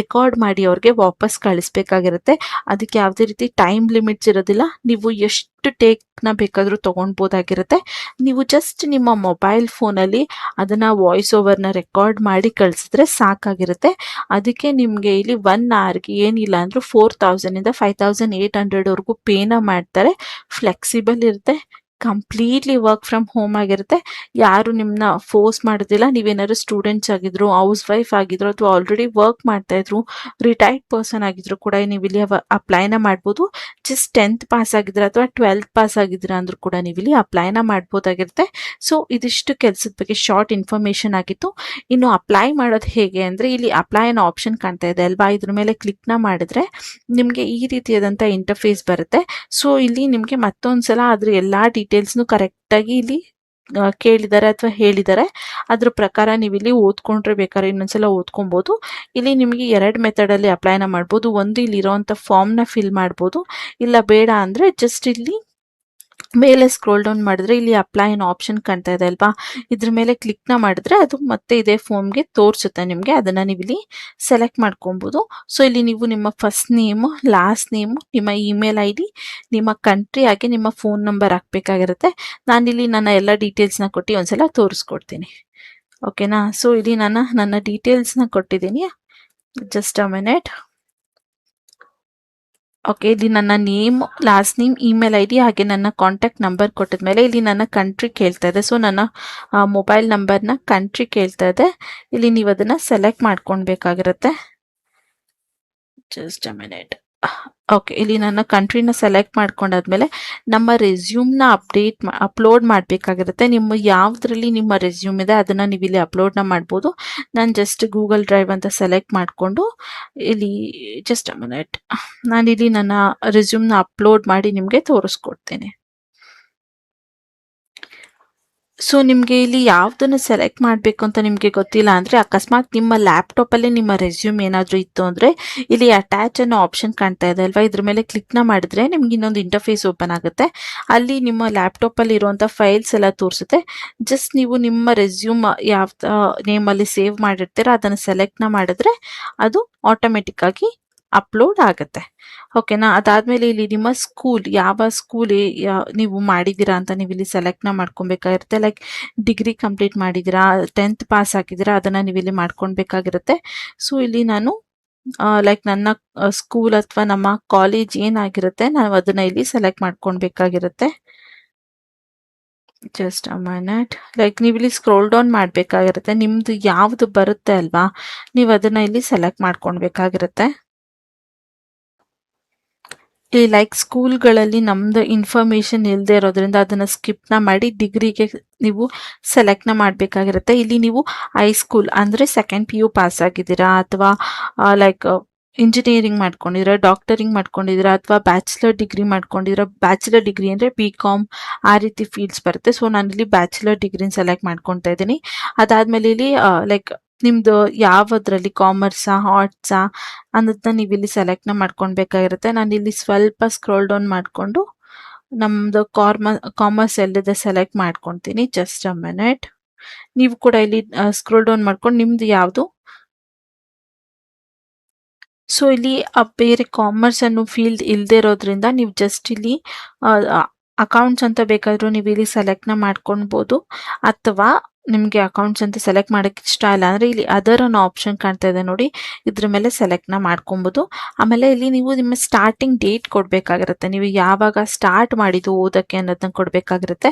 ರೆಕಾರ್ಡ್ ಮಾಡಿ ಅವ್ರಿಗೆ ವಾಪಸ್ ಕಳಿಸ್ಬೇಕಾಗಿರುತ್ತೆ. ಅದಕ್ಕೆ ಯಾವುದೇ ರೀತಿ ಟೈಮ್ ಲಿಮಿಟ್ಸ್ ಇರೋದಿಲ್ಲ. ನೀವು ಎಷ್ಟು ಟೇಕ್ನ ಬೇಕಾದರೂ ತೊಗೊಳ್ಬೋದಾಗಿರುತ್ತೆ. ನೀವು ಜಸ್ಟ್ ನಿಮ್ಮ ಮೊಬೈಲ್ ಫೋನಲ್ಲಿ ಅದನ್ನು ವಾಯ್ಸ್ ಓವರ್ನ ರೆಕಾರ್ಡ್ ಮಾಡಿ ಕಳಿಸಿದ್ರೆ ಸಾಕಾಗಿರುತ್ತೆ. ಅದಕ್ಕೆ ನಿಮಗೆ ಇಲ್ಲಿ 1 ಅವರ್ಗೆ ಏನಿಲ್ಲ ಅಂದರೂ 4,000 ಇಂದ 5,800 ವರ್ಗೂ ಪೇನ ಮಾಡ್ತಾರೆ. ಫ್ಲೆಕ್ಸಿಬಲ್ ಇರುತ್ತೆ. ಕಂಪ್ಲೀಟ್ಲಿ ವರ್ಕ್ ಫ್ರಮ್ ಹೋಮ್ ಆಗಿರುತ್ತೆ. ಯಾರು ನಿಮ್ಮನ್ನ ಫೋರ್ಸ್ ಮಾಡೋದಿಲ್ಲ. ನೀವೇನಾದ್ರು ಸ್ಟೂಡೆಂಟ್ಸ್ ಆಗಿದ್ರು, ಹೌಸ್ ವೈಫ್ ಆಗಿದ್ರು ಅಥವಾ ಆಲ್ರೆಡಿ ವರ್ಕ್ ಮಾಡ್ತಾಯಿದ್ರು, ರಿಟೈರ್ಡ್ ಪರ್ಸನ್ ಆಗಿದ್ರು ಕೂಡ ನೀವಿಲ್ಲಿ ಅಪ್ಲೈನ ಮಾಡ್ಬೋದು. ಜಸ್ಟ್ 10th ಪಾಸ್ ಆಗಿದ್ರೆ ಅಥವಾ 12th ಪಾಸ್ ಆಗಿದ್ರೆ ಅಂದರೂ ಕೂಡ ನೀವಿಲ್ಲಿ ಅಪ್ಲೈನ ಮಾಡ್ಬೋದಾಗಿರುತ್ತೆ. ಸೊ ಇದಿಷ್ಟು ಕೆಲಸದ ಬಗ್ಗೆ ಶಾರ್ಟ್ ಇನ್ಫಾರ್ಮೇಷನ್ ಆಗಿತ್ತು. ಇನ್ನು ಅಪ್ಲೈ ಮಾಡೋದು ಹೇಗೆ ಅಂದರೆ ಇಲ್ಲಿ ಅಪ್ಲೈ ಅನ್ನೋ ಆಪ್ಷನ್ ಕಾಣ್ತಾ ಇದೆ ಅಲ್ವಾ, ಇದ್ರ ಮೇಲೆ ಕ್ಲಿಕ್ನ ಮಾಡಿದ್ರೆ ನಿಮಗೆ ಈ ರೀತಿಯಾದಂಥ ಇಂಟರ್ಫೇಸ್ ಬರುತ್ತೆ. ಸೊ ಇಲ್ಲಿ ನಿಮಗೆ ಮತ್ತೊಂದು ಸಲ ಅದ್ರ ಎಲ್ಲ ಡೀಟೇಲ್ಸ್ನು ಕರೆಕ್ಟಾಗಿ ಇಲ್ಲಿ ಕೇಳಿದ್ದಾರೆ ಅಥವಾ ಹೇಳಿದ್ದಾರೆ. ಅದ್ರ ಪ್ರಕಾರ ನೀವು ಇಲ್ಲಿ ಓದ್ಕೊಂಡ್ರೆ ಬೇಕಾದ್ರೆ ಇನ್ನೊಂದ್ಸಲ ಓದ್ಕೊಬೋದು. ಇಲ್ಲಿ ನಿಮಗೆ 2 ಮೆಥಡಲ್ಲಿ ಅಪ್ಲೈನ ಮಾಡ್ಬೋದು. ಒಂದು ಇಲ್ಲಿ ಇರೋವಂಥ ಫಾರ್ಮ್ನ ಫಿಲ್ ಮಾಡ್ಬೋದು. ಇಲ್ಲ ಬೇಡ ಅಂದರೆ ಜಸ್ಟ್ ಇಲ್ಲಿ ಮೇಲೆ ಸ್ಕ್ರೋಲ್ ಡೌನ್ ಮಾಡಿದ್ರೆ ಇಲ್ಲಿ ಅಪ್ಲೈ ಅನ್ನೋ ಆಪ್ಷನ್ ಕಾಣ್ತಾ ಇದೆ ಅಲ್ವಾ, ಇದ್ರ ಮೇಲೆ ಕ್ಲಿಕ್ನ ಮಾಡಿದ್ರೆ ಅದು ಮತ್ತೆ ಇದೇ ಫಾರ್ಮ್ಗೆ ತೋರಿಸುತ್ತೆ ನಿಮಗೆ. ಅದನ್ನು ನೀವು ಇಲ್ಲಿ ಸೆಲೆಕ್ಟ್ ಮಾಡ್ಕೊಬೋದು. ಸೊ ಇಲ್ಲಿ ನೀವು ನಿಮ್ಮ ಫಸ್ಟ್ ನೇಮು, ಲಾಸ್ಟ್ ನೇಮು, ನಿಮ್ಮ ಇಮೇಲ್ ID, ನಿಮ್ಮ ಕಂಟ್ರಿ ಹಾಗೆ ನಿಮ್ಮ ಫೋನ್ ನಂಬರ್ ಹಾಕಬೇಕಾಗಿರುತ್ತೆ. ನಾನಿಲ್ಲಿ ನನ್ನ ಎಲ್ಲ ಡೀಟೇಲ್ಸ್ನ ಕೊಟ್ಟು ಒಂದ್ಸಲ ತೋರಿಸ್ಕೊಡ್ತೀನಿ. ಓಕೆನಾ. ಸೊ ಇಲ್ಲಿ ನನ್ನ ಡೀಟೇಲ್ಸ್ನ ಕೊಟ್ಟಿದ್ದೀನಿ. Just a minute. ಓಕೆ. ಇಲ್ಲಿ ನನ್ನ name, last name, email ID ಹಾಗೆ ನನ್ನ ಕಾಂಟ್ಯಾಕ್ಟ್ ನಂಬರ್ ಕೊಟ್ಟಿದ್ಮೇಲೆ ಇಲ್ಲಿ ನನ್ನ ಕಂಟ್ರಿ ಕೇಳ್ತಾ ಇದೆ. ಸೊ ನನ್ನ ಮೊಬೈಲ್ ನಂಬರ್ನ ಕಂಟ್ರಿ ಕೇಳ್ತಾ ಇದೆ. ಇಲ್ಲಿ ನೀವು ಅದನ್ನು ಸೆಲೆಕ್ಟ್ ಮಾಡ್ಕೊಳ್ಬೇಕಾಗಿರುತ್ತೆ. Just a minute. ಓಕೆ, ಇಲ್ಲಿ ನನ್ನ ಕಂಟ್ರಿನ ಸೆಲೆಕ್ಟ್ ಮಾಡ್ಕೊಂಡಾದ್ಮೇಲೆ ನಮ್ಮ ರೆಸ್ಯೂಮ್ನ ಅಪ್ಲೋಡ್ ಮಾಡಬೇಕಾಗಿರುತ್ತೆ. ಯಾವುದ್ರಲ್ಲಿ ನಿಮ್ಮ ರೆಸ್ಯೂಮ್ ಇದೆ ಅದನ್ನು ನೀವು ಇಲ್ಲಿ ಅಪ್ಲೋಡ್ನ ಮಾಡ್ಬೋದು. ನಾನು ಜಸ್ಟ್ ಗೂಗಲ್ ಡ್ರೈವ್ ಅಂತ ಸೆಲೆಕ್ಟ್ ಮಾಡಿಕೊಂಡು ಇಲ್ಲಿ ಜಸ್ಟ್ ಅ ಮಿನಿಟ್ ನಾನಿಲ್ಲಿ ನನ್ನ ರೆಸ್ಯೂಮ್ನ ಅಪ್ಲೋಡ್ ಮಾಡಿ ನಿಮಗೆ ತೋರಿಸ್ಕೊಡ್ತೇನೆ. ಸೊ ನಿಮಗೆ ಇಲ್ಲಿ ಯಾವುದನ್ನು ಸೆಲೆಕ್ಟ್ ಮಾಡಬೇಕು ಅಂತ ನಿಮಗೆ ಗೊತ್ತಿಲ್ಲ ಅಂದರೆ, ಅಕಸ್ಮಾತ್ ನಿಮ್ಮ ಲ್ಯಾಪ್ಟಾಪಲ್ಲಿ ನಿಮ್ಮ ರೆಸ್ಯೂಮ್ ಏನಾದರೂ ಇತ್ತು ಅಂದರೆ, ಇಲ್ಲಿ ಅಟ್ಯಾಚ್ ಅನ್ನೋ ಆಪ್ಷನ್ ಕಾಣ್ತಾ ಇದೆ ಅಲ್ವಾ, ಇದ್ರ ಮೇಲೆ ಕ್ಲಿಕ್ನ ಮಾಡಿದ್ರೆ ನಿಮ್ಗೆ ಇನ್ನೊಂದು ಇಂಟರ್ಫೇಸ್ ಓಪನ್ ಆಗುತ್ತೆ. ಅಲ್ಲಿ ನಿಮ್ಮ ಲ್ಯಾಪ್ಟಾಪಲ್ಲಿ ಇರುವಂಥ ಫೈಲ್ಸ್ ಎಲ್ಲ ತೋರಿಸುತ್ತೆ. ಜಸ್ಟ್ ನೀವು ನಿಮ್ಮ ರೆಸ್ಯೂಮ್ ಯಾವ ನೇಮಲ್ಲಿ ಸೇವ್ ಮಾಡಿರ್ತೀರ ಅದನ್ನು ಸೆಲೆಕ್ಟ್ನ ಮಾಡಿದ್ರೆ ಅದು ಆಟೋಮೆಟಿಕ್ ಆಗಿ ಅಪ್ಲೋಡ್ ಆಗುತ್ತೆ. ಓಕೆನಾ, ಅದಾದ್ಮೇಲೆ ಇಲ್ಲಿ ನಿಮ್ಮ ಸ್ಕೂಲ್ ಯಾವ ಸ್ಕೂಲ್ ನೀವು ಮಾಡಿದ್ದೀರಾ ಅಂತ ನೀವು ಇಲ್ಲಿ ಸೆಲೆಕ್ಟ್ನ ಮಾಡ್ಕೊಬೇಕಾಗಿರುತ್ತೆ. ಲೈಕ್ ಡಿಗ್ರಿ ಕಂಪ್ಲೀಟ್ ಮಾಡಿದ್ದೀರಾ, 10th ಪಾಸ್ ಆಗಿದ್ದೀರಾ, ಅದನ್ನು ನೀವು ಇಲ್ಲಿ ಮಾಡ್ಕೊಳ್ಬೇಕಾಗಿರುತ್ತೆ. ಸೊ ಇಲ್ಲಿ ನಾನು ಲೈಕ್ ನನ್ನ ಸ್ಕೂಲ್ ಅಥವಾ ನಮ್ಮ ಕಾಲೇಜ್ ಏನಾಗಿರುತ್ತೆ ನಾವು ಅದನ್ನ ಇಲ್ಲಿ ಸೆಲೆಕ್ಟ್ ಮಾಡ್ಕೊಳ್ಬೇಕಾಗಿರುತ್ತೆ. Just a minute. ಲೈಕ್ ನೀವು ಇಲ್ಲಿ ಸ್ಕ್ರೋಲ್ ಡೌನ್ ಮಾಡಬೇಕಾಗಿರುತ್ತೆ. ನಿಮ್ದು ಯಾವುದು ಬರುತ್ತೆ ಅಲ್ವಾ, ನೀವು ಅದನ್ನ ಇಲ್ಲಿ ಸೆಲೆಕ್ಟ್ ಮಾಡ್ಕೊಳ್ಬೇಕಾಗಿರುತ್ತೆ. ಈ ಲೈಕ್ ಸ್ಕೂಲ್ಗಳಲ್ಲಿ ನಮ್ದು ಇನ್ಫಾರ್ಮೇಶನ್ ಇಲ್ಲದೆ ಇರೋದ್ರಿಂದ ಅದನ್ನ ಸ್ಕಿಪ್ನ ಮಾಡಿ ಡಿಗ್ರಿಗೆ ನೀವು ಸೆಲೆಕ್ಟ್ನ ಮಾಡಬೇಕಾಗಿರುತ್ತೆ. ಇಲ್ಲಿ ನೀವು ಹೈಸ್ಕೂಲ್ ಅಂದರೆ 2nd PU ಪಾಸ್ ಆಗಿದ್ದೀರಾ, ಅಥವಾ ಲೈಕ್ ಇಂಜಿನಿಯರಿಂಗ್ ಮಾಡ್ಕೊಂಡಿದ್ದೀರಾ, ಡಾಕ್ಟರಿಂಗ್ ಮಾಡ್ಕೊಂಡಿದ್ದೀರಾ, ಅಥವಾ ಬ್ಯಾಚುಲರ್ ಡಿಗ್ರಿ ಮಾಡ್ಕೊಂಡಿದ್ದೀರಾ. ಬ್ಯಾಚುಲರ್ ಡಿಗ್ರಿ ಅಂದರೆ BCom ಆ ರೀತಿ ಫೀಲ್ಡ್ಸ್ ಬರುತ್ತೆ. ಸೊ ನಾನಿಲ್ಲಿ ಬ್ಯಾಚುಲರ್ ಡಿಗ್ರಿನ ಸೆಲೆಕ್ಟ್ ಮಾಡ್ಕೊತಾ ಇದ್ದೀನಿ. ಅದಾದಮೇಲೆ ಇಲ್ಲಿ ಲೈಕ್ ನಿಮ್ಮದು ಯಾವುದರಲ್ಲಿ ಕಾಮರ್ಸಾ ಆರ್ಟ್ಸಾ ಅನ್ನೋದನ್ನ ನೀವು ಇಲ್ಲಿ ಸೆಲೆಕ್ಟ್ನ ಮಾಡ್ಕೊಳ್ಬೇಕಾಗಿರುತ್ತೆ. ನಾನು ಇಲ್ಲಿ ಸ್ವಲ್ಪ ಸ್ಕ್ರೋಲ್ ಡೌನ್ ಮಾಡಿಕೊಂಡು ನಮ್ಮದು ಕಾಮರ್ಸ್ ಎಲ್ಲಿದೆ ಸೆಲೆಕ್ಟ್ ಮಾಡ್ಕೊತೀನಿ. Just a minute. ನೀವು ಕೂಡ ಇಲ್ಲಿ ಸ್ಕ್ರೋಲ್ ಡೌನ್ ಮಾಡ್ಕೊಂಡು ನಿಮ್ದು ಯಾವುದು. ಸೊ ಇಲ್ಲಿ ಬೇರೆ ಕಾಮರ್ಸ್ ಅನ್ನೋ ಫೀಲ್ಡ್ ಇಲ್ಲದೆ ಇರೋದ್ರಿಂದ ನೀವು ಜಸ್ಟ್ ಇಲ್ಲಿ ಅಕೌಂಟ್ಸ್ ಅಂತ ಬೇಕಾದರೂ ನೀವು ಇಲ್ಲಿ ಸೆಲೆಕ್ಟ್ನ ಮಾಡ್ಕೊಳ್ಬೋದು, ಅಥವಾ ನಿಮಗೆ ಅಕೌಂಟ್ಸ್ ಅಂತ ಸೆಲೆಕ್ಟ್ ಮಾಡೋಕ್ಕೆ ಇಷ್ಟ ಇಲ್ಲ ಅಂದರೆ ಇಲ್ಲಿ ಅದರ್ ಅನ್ನೋ ಆಪ್ಷನ್ ಕಾಣ್ತಾ ಇದೆ ನೋಡಿ, ಇದ್ರ ಮೇಲೆ ಸೆಲೆಕ್ಟ್ನ ಮಾಡ್ಕೊಬೋದು. ಆಮೇಲೆ ಇಲ್ಲಿ ನೀವು ನಿಮ್ಮ ಸ್ಟಾರ್ಟಿಂಗ್ ಡೇಟ್ ಕೊಡಬೇಕಾಗಿರುತ್ತೆ, ನೀವು ಯಾವಾಗ ಸ್ಟಾರ್ಟ್ ಮಾಡಿದ್ದು ಓದೋಕ್ಕೆ ಅನ್ನೋದನ್ನ ಕೊಡಬೇಕಾಗಿರುತ್ತೆ.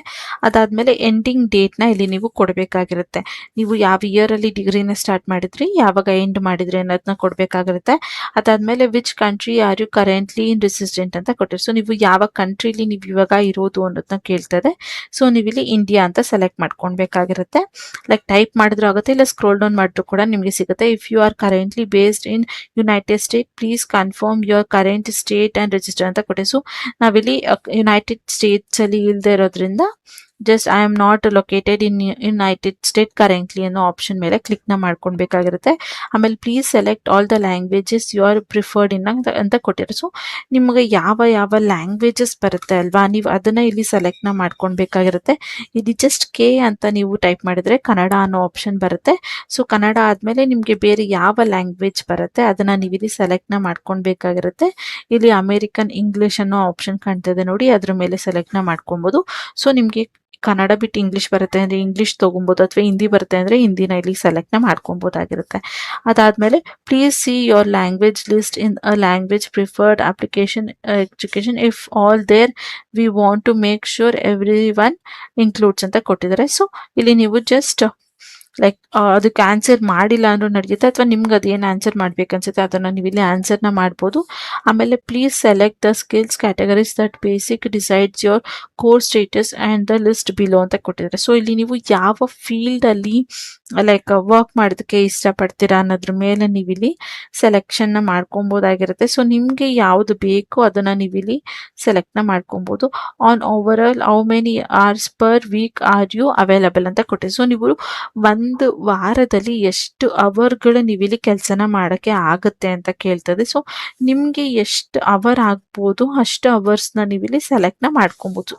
ಅದಾದಮೇಲೆ ಎಂಡಿಂಗ್ ಡೇಟ್ನ ಇಲ್ಲಿ ನೀವು ಕೊಡಬೇಕಾಗಿರುತ್ತೆ. ನೀವು ಯಾವ ಇಯರಲ್ಲಿ ಡಿಗ್ರಿನ ಸ್ಟಾರ್ಟ್ ಮಾಡಿದ್ರಿ, ಯಾವಾಗ ಎಂಡ್ ಮಾಡಿದ್ರಿ ಅನ್ನೋದನ್ನ ಕೊಡಬೇಕಾಗಿರುತ್ತೆ. ಅದಾದಮೇಲೆ which country are you currently in resident ಅಂತ ಕೊಟ್ಟಿರಿ. ಸೊ ನೀವು ಯಾವ ಕಂಟ್ರಿಲಿ ನೀವು ಇವಾಗ ಇರೋದು ಅನ್ನೋದನ್ನ ಕೇಳ್ತದೆ. ಸೊ ನೀವು ಇಲ್ಲಿ ಇಂಡಿಯಾ ಅಂತ ಸೆಲೆಕ್ಟ್ ಮಾಡ್ಕೊಳ್ಬೇಕಾಗಿರುತ್ತೆ. ಲೈಕ್ ಟೈಪ್ ಮಾಡಿದ್ರು ಆಗುತ್ತೆ, ಇಲ್ಲ ಸ್ಕ್ರೋಲ್ ಡೌನ್ ಮಾಡಿದ್ರು ಕೂಡ ನಿಮಗೆ ಸಿಗುತ್ತೆ. If you are currently based in United State please confirm your current state and register ಅಂತ ಕೊಟ್ಟೆ. ಸೊ ನಾವಿಲ್ಲಿ ಯುನೈಟೆಡ್ ಸ್ಟೇಟ್ಸ್ ಅಲ್ಲಿ ಇಲ್ಲದೆ ಇರೋದ್ರಿಂದ just I am not located in United State currently ಅನ್ನೋ ಆಪ್ಷನ್ ಮೇಲೆ ಕ್ಲಿಕ್ನ ಮಾಡ್ಕೊಳ್ಬೇಕಾಗಿರುತ್ತೆ. ಆಮೇಲೆ please select all the languages you are preferred in ಅಂತ ಕೊಟ್ಟಿರೋ. ಸೊ ನಿಮಗೆ ಯಾವ ಯಾವ ಲ್ಯಾಂಗ್ವೇಜಸ್ ಬರುತ್ತೆ ಅಲ್ವಾ, ನೀವು ಅದನ್ನ ಇಲ್ಲಿ ಸೆಲೆಕ್ಟ್ನ ಮಾಡ್ಕೊಳ್ಬೇಕಾಗಿರುತ್ತೆ. ಇಲ್ಲಿ ಜಸ್ಟ್ ಕೆ ಅಂತ ನೀವು ಟೈಪ್ ಮಾಡಿದ್ರೆ ಕನ್ನಡ ಅನ್ನೋ ಆಪ್ಷನ್ ಬರುತ್ತೆ. ಸೊ ಕನ್ನಡ ಆದಮೇಲೆ ನಿಮಗೆ ಬೇರೆ ಯಾವ ಲ್ಯಾಂಗ್ವೇಜ್ ಬರುತ್ತೆ ಅದನ್ನ ನೀವು ಇಲ್ಲಿ ಸೆಲೆಕ್ಟ್ನ ಮಾಡ್ಕೊಳ್ಬೇಕಾಗಿರುತ್ತೆ. ಇಲ್ಲಿ ಅಮೇರಿಕನ್ ಇಂಗ್ಲಿಷ್ ಅನ್ನೋ ಆಪ್ಷನ್ ಕಾಣ್ತದೆ ನೋಡಿ, ಅದ್ರ ಮೇಲೆ ಸೆಲೆಕ್ಟ್ನ ಮಾಡ್ಕೊಬೋದು. ಸೊ ನಿಮಗೆ ಕನ್ನಡ ಬಿಟ್ಟು ಇಂಗ್ಲಿಷ್ ಬರುತ್ತೆ ಅಂದರೆ ಇಂಗ್ಲಿಷ್ ತೊಗೊಬೋದು, ಅಥವಾ ಹಿಂದಿ ಬರುತ್ತೆ ಅಂದರೆ ಹಿಂದಿನ ಇಲ್ಲಿ ಸೆಲೆಕ್ಟ್ನ ಮಾಡ್ಕೊಬೋದಾಗಿರುತ್ತೆ. ಅದಾದಮೇಲೆ please see your language list in a language preferred application education if all there we want to make sure every one includes ಅಂತ ಕೊಟ್ಟಿದ್ದಾರೆ. ಸೊ ಇಲ್ಲಿ ನೀವು ಜಸ್ಟ್ ಲೈಕ್ ಅದಕ್ಕೆ ಆನ್ಸರ್ ಮಾಡಿಲ್ಲ ಅಂದ್ರೂ ನಡೆಯುತ್ತೆ, ಅಥವಾ ನಿಮ್ಗೆ ಅದೇನು ಆನ್ಸರ್ ಮಾಡ್ಬೇಕನ್ಸುತ್ತೆ ಅದನ್ನು ನೀವು ಇಲ್ಲಿ ಆನ್ಸರ್ನ ಮಾಡ್ಬೋದು. ಆಮೇಲೆ please select the skills categories that basic decides your core status and the list below ಅಂತ ಕೊಟ್ಟಿದ್ದಾರೆ. ಸೊ ಇಲ್ಲಿ ನೀವು ಯಾವ ಫೀಲ್ಡಲ್ಲಿ ಲೈಕ್ ವರ್ಕ್ ಮಾಡೋದಕ್ಕೆ ಇಷ್ಟಪಡ್ತೀರಾ ಅನ್ನೋದ್ರ ಮೇಲೆ ನೀವಿಲ್ಲಿ ಸೆಲೆಕ್ಷನ್ನ ಮಾಡ್ಕೊಬೋದಾಗಿರುತ್ತೆ. ಸೊ ನಿಮಗೆ ಯಾವುದು ಬೇಕೋ ಅದನ್ನು ನೀವಿಲ್ಲಿ ಸೆಲೆಕ್ಟ್ನ ಮಾಡ್ಕೊಬೋದು. On overall how many hours per week are you available ಅಂತ ಕೊಟ್ಟಿದೆ. ಸೊ ನೀವು ಒಂದು ವಾರದಲ್ಲಿ ಎಷ್ಟು ಅವರ್ಗಳು ನೀವಿಲ್ಲಿ ಕೆಲಸನ ಮಾಡೋಕ್ಕೆ ಆಗುತ್ತೆ ಅಂತ ಕೇಳ್ತದೆ. ಸೊ ನಿಮಗೆ ಎಷ್ಟು ಅವರ್ ಆಗ್ಬೋದು ಅಷ್ಟು ಅವರ್ಸ್ನ ನೀವಿಲ್ಲಿ ಸೆಲೆಕ್ಟ್ನ ಮಾಡ್ಕೊಬೋದು.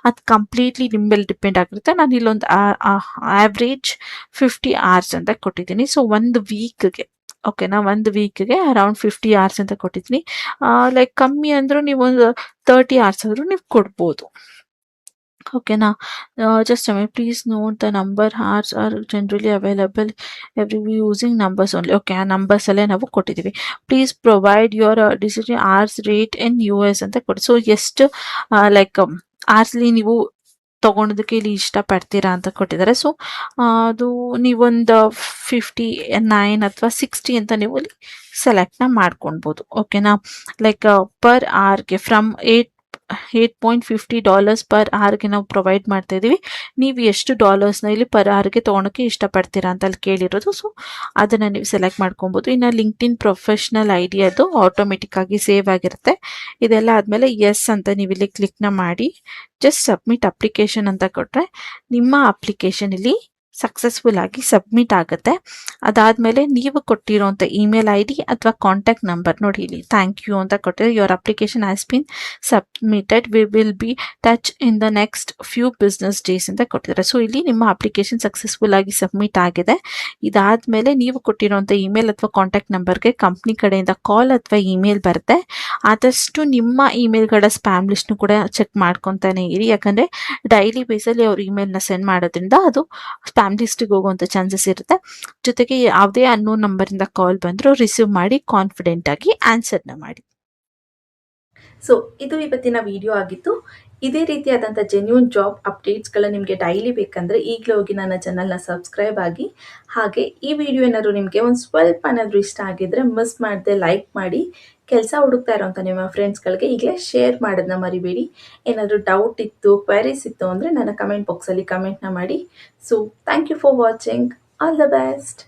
ಅದು ಕಂಪ್ಲೀಟ್ಲಿ ನಿಮ್ಮ ಮೇಲೆ ಡಿಪೆಂಡ್ ಆಗಿರುತ್ತೆ. ನಾನು ಇಲ್ಲೊಂದು ಆವ್ರೇಜ್ 50 hours ಅಂತ ಕೊಟ್ಟಿದ್ದೀನಿ. ಸೊ ಒಂದು ವೀಕ್ಗೆ ಓಕೆನಾ, ಒಂದು ವೀಕ್ಗೆ ಅರೌಂಡ್ 50 hours ಅಂತ ಕೊಟ್ಟಿದ್ದೀನಿ. ಲೈಕ್ ಕಮ್ಮಿ ಅಂದರೂ ನೀವು ಒಂದು 30 hours ಆದರೂ ನೀವು ಕೊಡ್ಬೋದು. ಓಕೆನಾ, just please note the number hours are generally available every using numbers only. Okay, ಆ ನಂಬರ್ಸಲ್ಲೇ ನಾವು ಕೊಟ್ಟಿದ್ದೀವಿ. Please provide your decision hours rate in US ಅಂತ ಕೊಡಿ. ಸೊ ಎಷ್ಟು ಲೈಕ್ ಅವರ್ಸ್ಲಿ ನೀವು ತೊಗೊಳೋದಕ್ಕೆ ಇಲ್ಲಿ ಇಷ್ಟಪಡ್ತೀರಾ ಅಂತ ಕೊಟ್ಟಿದ್ದಾರೆ. ಸೊ ಅದು ನೀವೊಂದು 59 ಅಥವಾ 60 ಅಂತ ನೀವು ಇಲ್ಲಿ ಸೆಲೆಕ್ಟ್ನ ಮಾಡ್ಕೊಳ್ಬೋದು. ಓಕೆನಾ. ಲೈಕ್ ಪರ್ ಅವರ್ಗೆ ಫ್ರಮ್ $8.50 ಪರ್ ಅವರ್ಗೆ ನಾವು ಪ್ರೊವೈಡ್ ಮಾಡ್ತಾ ಇದ್ದೀವಿ. ನೀವು ಎಷ್ಟು ಡಾಲರ್ಸ್ನ ಇಲ್ಲಿ ಪರ್ ಅವರ್ಗೆ ತೊಗೊಳಕ್ಕೆ ಇಷ್ಟಪಡ್ತೀರಾ ಅಂತ ಅಲ್ಲಿ ಕೇಳಿರೋದು. ಸೊ ಅದನ್ನು ನೀವು ಸೆಲೆಕ್ಟ್ ಮಾಡ್ಕೊಬೋದು. ಇನ್ನು ಲಿಂಕ್ಡ್ಇನ್ ಪ್ರೊಫೆಷ್ನಲ್ ಐ ಡಿ ಅದು ಆಟೋಮೆಟಿಕ್ ಆಗಿ ಸೇವ್ ಆಗಿರುತ್ತೆ. ಇದೆಲ್ಲ ಆದಮೇಲೆ ಎಸ್ ಅಂತ ನೀವು ಇಲ್ಲಿ ಕ್ಲಿಕ್ನ ಮಾಡಿ ಜಸ್ಟ್ ಸಬ್ಮಿಟ್ ಅಪ್ಲಿಕೇಶನ್ ಅಂತ ಕೊಟ್ಟರೆ ನಿಮ್ಮ ಅಪ್ಲಿಕೇಶನ್ ಇಲ್ಲಿ ಸಕ್ಸಸ್ಫುಲ್ ಆಗಿ ಸಬ್ಮಿಟ್ ಆಗುತ್ತೆ. ಅದಾದಮೇಲೆ ನೀವು ಕೊಟ್ಟಿರೋಂಥ ಇಮೇಲ್ ಐ ಡಿ ಅಥವಾ ಕಾಂಟ್ಯಾಕ್ಟ್ ನಂಬರ್ ನೋಡಿ ಇಲ್ಲಿ ಥ್ಯಾಂಕ್ ಯು ಅಂತ ಕೊಟ್ಟಿದೆ. Your application has been submitted, we will be touch in the next few business days ಅಂತ ಕೊಟ್ಟಿದ್ದಾರೆ. ಸೊ ಇಲ್ಲಿ ನಿಮ್ಮ ಅಪ್ಲಿಕೇಶನ್ ಸಕ್ಸಸ್ಫುಲ್ ಆಗಿ ಸಬ್ಮಿಟ್ ಆಗಿದೆ. ಇದಾದಮೇಲೆ ನೀವು ಕೊಟ್ಟಿರೋಂಥ ಇಮೇಲ್ ಅಥವಾ ಕಾಂಟ್ಯಾಕ್ಟ್ ನಂಬರ್ಗೆ ಕಂಪ್ನಿ ಕಡೆಯಿಂದ ಕಾಲ್ ಅಥವಾ ಇಮೇಲ್ ಬರುತ್ತೆ. ಆದಷ್ಟು ನಿಮ್ಮ ಇಮೇಲ್ಗಳ ಸ್ಪ್ಯಾಮ್ ಲಿಸ್ಟ್ನು ಕೂಡ ಚೆಕ್ ಮಾಡ್ಕೊತಾನೆ ಇರಿ. ಯಾಕಂದರೆ ಡೈಲಿ ಬೇಸಲ್ಲಿ ಅವ್ರು ಇಮೇಲ್ನ ಸೆಂಡ್ ಮಾಡೋದ್ರಿಂದ ಅದು ಸ್ಪ್ಯಾಮ್ ಲಿಸ್ಟಿಗೆ ಹೋಗುವಂಥ ಚಾನ್ಸಸ್ ಇರುತ್ತೆ. ಜೊತೆಗೆ ಯಾವುದೇ ಅನ್ನೋನ್ ನಂಬರಿಂದ ಕಾಲ್ ಬಂದರೂ ರಿಸೀವ್ ಮಾಡಿ ಕಾನ್ಫಿಡೆಂಟ್ ಆಗಿ ಆನ್ಸರ್ನ ಮಾಡಿ. ಸೊ ಇದು ಇವತ್ತಿನ ವಿಡಿಯೋ ಆಗಿತ್ತು. ಇದೇ ರೀತಿಯಾದಂಥ ಜೆನ್ಯೂನ್ ಜಾಬ್ ಅಪ್ಡೇಟ್ಸ್ಗಳು ನಿಮಗೆ ಡೈಲಿ ಬೇಕಂದರೆ ಈಗಲೇ ಹೋಗಿ ನನ್ನ ಚಾನಲ್ನ ಸಬ್ಸ್ಕ್ರೈಬ್ ಆಗಿ. ಹಾಗೆ ಈ ವಿಡಿಯೋ ಏನಾದರೂ ನಿಮಗೆ ಒಂದು ಸ್ವಲ್ಪ ಏನಾದರೂ ಇಷ್ಟ ಆಗಿದ್ದರೆ ಮಿಸ್ ಮಾಡದೆ ಲೈಕ್ ಮಾಡಿ. ಕೆಲಸ ಹುಡುಕ್ತಾ ಇರೋಂಥ ನಿಮ್ಮ ಫ್ರೆಂಡ್ಸ್ಗಳಿಗೆ ಈಗಲೇ ಶೇರ್ ಮಾಡೋದನ್ನ ಮರಿಬೇಡಿ. ಏನಾದರೂ ಡೌಟ್ ಇತ್ತು, ಕ್ವೈರೀಸ್ ಇತ್ತು ಅಂದರೆ ನನ್ನ ಕಮೆಂಟ್ ಬಾಕ್ಸಲ್ಲಿ ಕಮೆಂಟ್ನ ಮಾಡಿ. So thank you for watching. All the best.